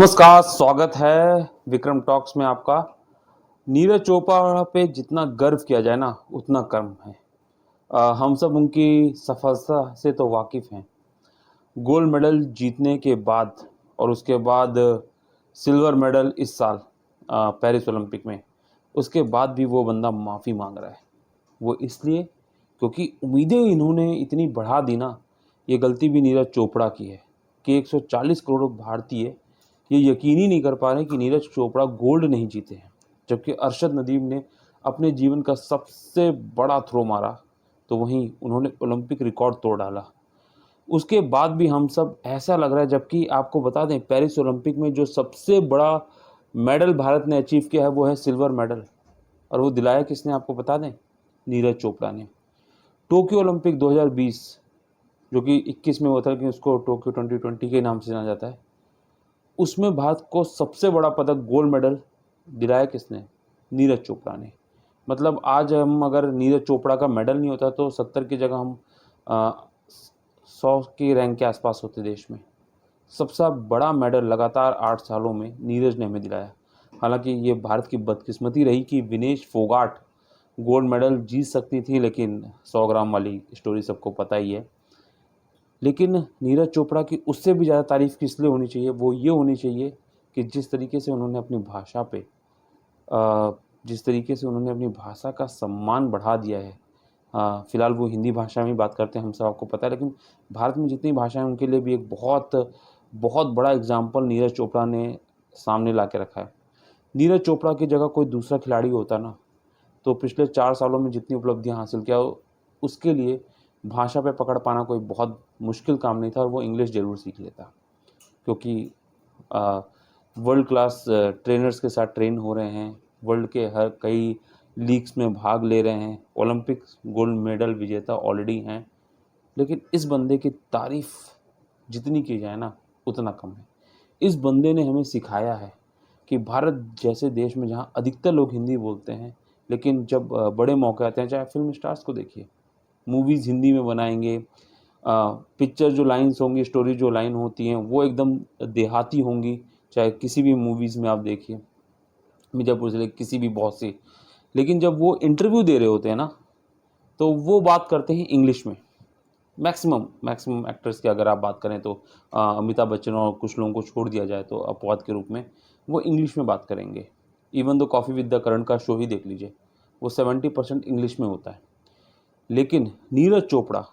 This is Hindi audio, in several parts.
नमस्कार, स्वागत है विक्रम टॉक्स में आपका। नीरज चोपड़ा पे जितना गर्व किया जाए ना उतना कम है। हम सब उनकी सफलता से तो वाकिफ़ हैं। गोल्ड मेडल जीतने के बाद और उसके बाद सिल्वर मेडल इस साल पेरिस ओलंपिक में, उसके बाद भी वो बंदा माफ़ी मांग रहा है। वो इसलिए क्योंकि उम्मीदें इन्होंने इतनी बढ़ा दी ना, ये गलती भी नीरज चोपड़ा की है कि 140 करोड़ भारतीय ये यकीन ही नहीं कर पा रहे कि नीरज चोपड़ा गोल्ड नहीं जीते हैं, जबकि अरशद नदीम ने अपने जीवन का सबसे बड़ा थ्रो मारा, तो वहीं उन्होंने ओलंपिक रिकॉर्ड तोड़ डाला। उसके बाद भी हम सब ऐसा लग रहा है, जबकि आपको बता दें पेरिस ओलंपिक में जो सबसे बड़ा मेडल भारत ने अचीव किया है वो है सिल्वर मेडल, और वो दिलाया किसने आपको बता दें? नीरज चोपड़ा ने। टोक्यो ओलंपिक 2020 जो कि 21 में हुआ था, लेकिन उसको टोक्यो 2020 के नाम से जाना जाता है, उसमें भारत को सबसे बड़ा पदक गोल्ड मेडल दिलाया किसने? नीरज चोपड़ा ने। मतलब आज हम अगर नीरज चोपड़ा का मेडल नहीं होता तो 70 की जगह हम 100 की रैंक के आसपास होते देश में। सबसे बड़ा मेडल लगातार 8 सालों में नीरज ने हमें दिलाया। हालांकि ये भारत की बदकिस्मती रही कि विनेश फोगाट गोल्ड मेडल जीत सकती थी, लेकिन 100 ग्राम वाली स्टोरी सबको पता ही है। लेकिन नीरज चोपड़ा की उससे भी ज़्यादा तारीफ़ किस लिए होनी चाहिए? वो ये होनी चाहिए कि जिस तरीके से उन्होंने अपनी भाषा पे जिस तरीके से उन्होंने अपनी भाषा का सम्मान बढ़ा दिया है। फ़िलहाल वो हिंदी भाषा में बात करते हैं, हम सबको पता है, लेकिन भारत में जितनी भाषाएँ हैं उनके लिए भी एक बहुत बहुत बड़ा एग्ज़ाम्पल नीरज चोपड़ा ने सामने ला के रखा है। नीरज चोपड़ा की जगह कोई दूसरा खिलाड़ी होता ना, तो पिछले 4 सालों में जितनी उपलब्धियाँ हासिल किया, उसके लिए भाषा पे पकड़ पाना कोई बहुत मुश्किल काम नहीं था, और वो इंग्लिश ज़रूर सीख लेता, क्योंकि वर्ल्ड क्लास ट्रेनर्स के साथ ट्रेन हो रहे हैं, वर्ल्ड के हर कई लीग्स में भाग ले रहे हैं, ओलंपिक्स गोल्ड मेडल विजेता ऑलरेडी हैं। लेकिन इस बंदे की तारीफ़ जितनी की जाए ना उतना कम है। इस बंदे ने हमें सिखाया है कि भारत जैसे देश में जहाँ अधिकतर लोग हिंदी बोलते हैं, लेकिन जब बड़े मौके आते हैं, चाहे फ़िल्म स्टार्स को देखिए, मूवीज़ हिंदी में बनाएँगे, पिक्चर जो लाइन्स होंगी, स्टोरी जो लाइन होती हैं, वो एकदम देहाती होंगी, चाहे किसी भी मूवीज़ में आप देखिए, मिर्ज़ापुर से लेके किसी भी बॉस से। लेकिन जब वो इंटरव्यू दे रहे होते हैं ना, तो वो बात करते हैं इंग्लिश में। मैक्सिमम एक्टर्स की अगर आप बात करें तो अमिताभ बच्चन और कुछ लोगों को छोड़ दिया जाए तो अपवाद के रूप में वो इंग्लिश में बात करेंगे। Even though coffee with the करण का शो ही देख लीजिए, वो 70% इंग्लिश में होता है। लेकिन Neeraj Chopra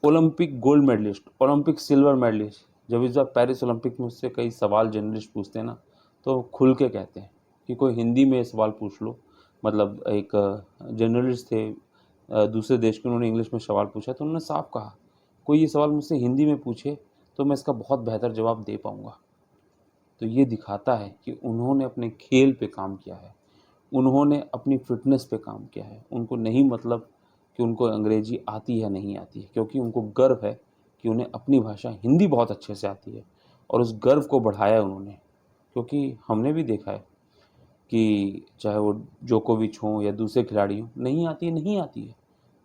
Olympic gold medallist, Olympic silver medallist, जब इस बार पेरिस ओलंपिक में उससे कई सवाल जर्नलिस्ट पूछते हैं ना, तो खुल के कहते हैं कि कोई हिंदी में सवाल पूछ लो। मतलब एक जर्नलिस्ट थे दूसरे देश के, उन्होंने इंग्लिश में सवाल पूछा तो उन्होंने साफ कहा, कोई ये सवाल मुझसे हिंदी में पूछे तो मैं इसका बहुत बेहतर जवाब दे पाऊँगा। तो ये दिखाता है कि उन्होंने अपने खेल पे काम किया है, उन्होंने अपनी फ़िटनेस पे काम किया है। उनको नहीं मतलब कि उनको अंग्रेज़ी आती है नहीं आती है, क्योंकि उनको गर्व है कि उन्हें अपनी भाषा हिंदी बहुत अच्छे से आती है, और उस गर्व को बढ़ाया उन्होंने। क्योंकि हमने भी देखा है कि चाहे वो जोकोविच हों या दूसरे खिलाड़ी हों, नहीं आती है, नहीं आती है।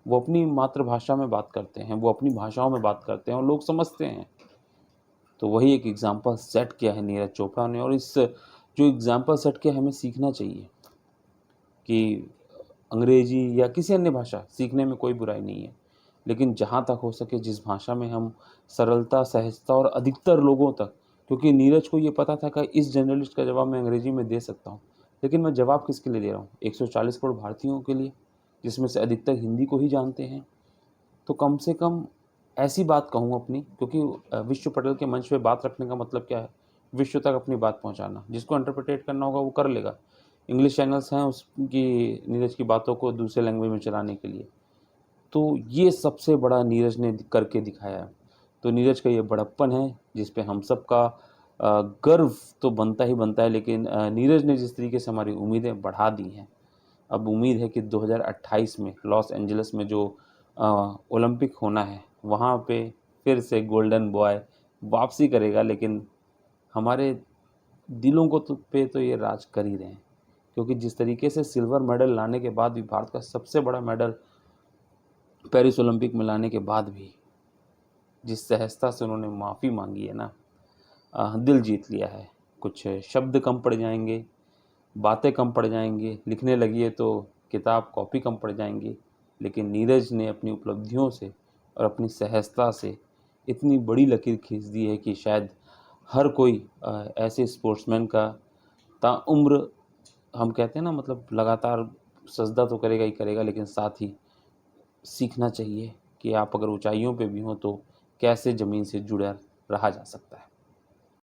वो अपनी मातृभाषा में बात करते हैं, वो अपनी भाषाओं में बात करते हैं और लोग समझते हैं। तो वही एक एग्ज़ाम्पल सेट किया है नीरज चोपड़ा ने, और इस जो एग्ज़ाम्पल सेट किया हमें सीखना चाहिए कि अंग्रेजी या किसी अन्य भाषा सीखने में कोई बुराई नहीं है। लेकिन जहाँ तक हो सके जिस भाषा में हम सरलता, सहजता और अधिकतर लोगों तक, क्योंकि नीरज को ये पता था कि इस जर्नलिस्ट का जवाब मैं अंग्रेजी में दे सकता हूँ, लेकिन मैं जवाब किसके लिए दे रहा हूँ? 140 करोड़ भारतीयों के लिए, जिसमें से अधिकतर हिंदी को ही जानते हैं। तो कम से कम ऐसी बात कहूँ अपनी, क्योंकि विश्व पटल के मंच पे बात रखने का मतलब क्या है? विश्व तक अपनी बात पहुँचाना। जिसको इंटरप्रेटेट करना होगा वो कर लेगा। इंग्लिश चैनल्स हैं उसकी नीरज की बातों को दूसरे लैंग्वेज में चलाने के लिए। तो ये सबसे बड़ा नीरज ने करके दिखाया है। तो नीरज का ये बड़प्पन है जिस पे हम सबका गर्व तो बनता ही बनता है, लेकिन नीरज ने जिस तरीके से हमारी उम्मीदें बढ़ा दी हैं, अब उम्मीद है कि 2028 में लॉस एंजलिस में जो ओलंपिक होना है, वहाँ पे फिर से गोल्डन बॉय वापसी करेगा। लेकिन हमारे दिलों को तो ये राज कर ही रहे हैं, क्योंकि जिस तरीके से सिल्वर मेडल लाने के बाद भी, भारत का सबसे बड़ा मेडल पेरिस ओलंपिक में लाने के बाद भी जिस सहजता से उन्होंने माफ़ी मांगी है ना, दिल जीत लिया है। कुछ शब्द कम पड़ जाएंगे, बातें कम पड़ जाएंगी, लिखने लगिए तो किताब कॉपी कम पड़ जाएंगी, लेकिन नीरज ने अपनी उपलब्धियों से और अपनी सहजता से इतनी बड़ी लकीर खींच दी है कि शायद हर कोई ऐसे स्पोर्ट्समैन का ताउम्र, हम कहते हैं ना, मतलब लगातार सजदा तो करेगा ही करेगा, लेकिन साथ ही सीखना चाहिए कि आप अगर ऊंचाइयों पे भी हों तो कैसे ज़मीन से जुड़ा रहा जा सकता है।